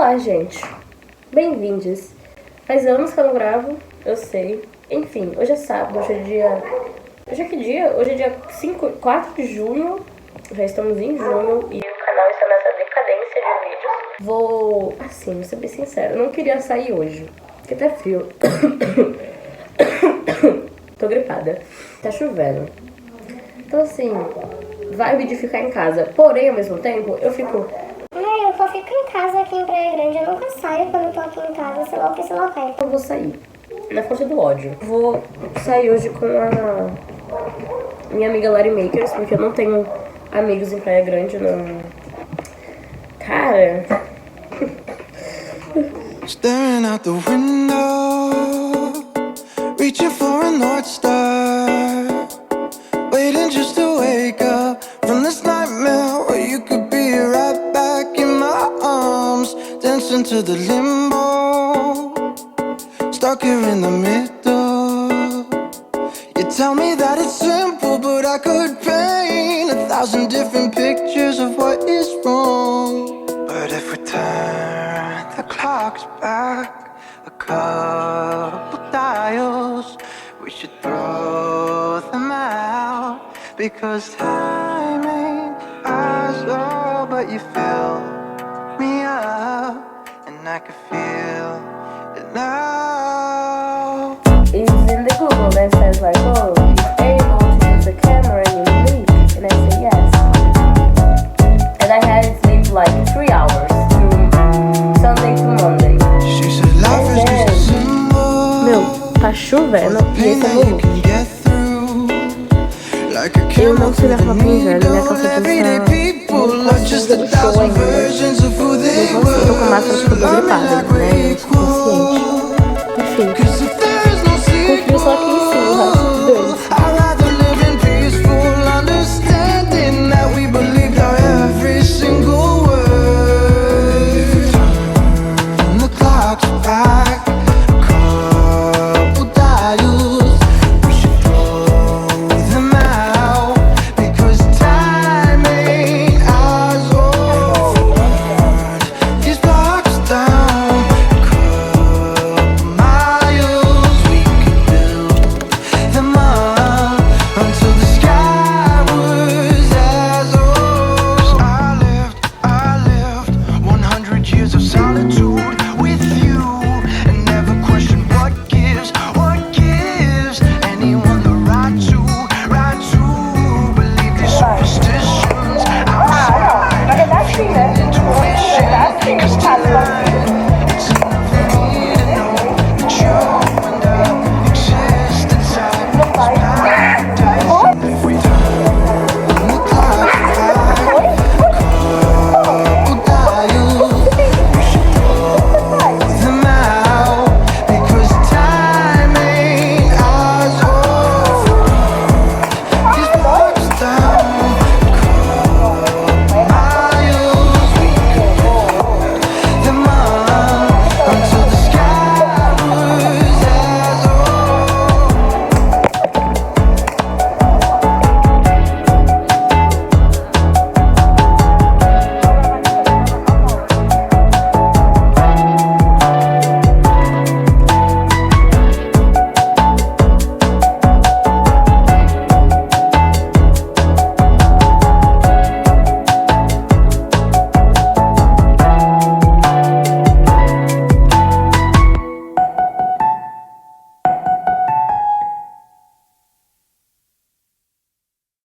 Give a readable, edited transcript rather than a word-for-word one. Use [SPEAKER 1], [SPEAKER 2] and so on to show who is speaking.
[SPEAKER 1] Olá, gente. Bem-vindos. Faz anos que eu não gravo, eu sei. Enfim, hoje é sábado, hoje é dia... Hoje é que dia? Hoje é dia 4 de junho. Já estamos em junho e o canal está nessa decadência de vídeos. Vou... Assim, vou ser bem sincero, eu não queria sair hoje, porque tá frio. Tô gripada. Tá chovendo. Então assim, vibe de ficar em casa. Porém, ao mesmo tempo, eu fico...
[SPEAKER 2] Eu só fico em casa aqui em Praia Grande, eu nunca saio quando eu tô aqui em casa, sei lá o que, sei lá o que.
[SPEAKER 1] Eu vou sair, na força do ódio. Vou sair hoje com a minha amiga Lari Makers, porque eu não tenho amigos em Praia Grande, não. Cara...
[SPEAKER 3] Staring out the window, reaching for a North Star, waiting just to wake up from this nightmare where you could be right back in my arms, dancing to the limbo, stuck here in the middle. You tell me that it's simple, but I could paint 1,000 different pictures of what is wrong. But if we turn the clocks back a couple dials, we should throw them out, because time ain't ours, oh, but you fill me up, and I can feel it now.
[SPEAKER 1] It's in the Google that says like, oh, you're able to use the camera and you leave, and I say yes. And I had it sleep like 3 hours from Sunday to Monday.
[SPEAKER 3] She said life is just a symbol.
[SPEAKER 1] Meu, tá chovendo e esse é meu look. Eu não sei minha calça de inverno, minha calça de inverno não consigo do show ainda. Enquanto eu tô com a máscara, eu tô gripada.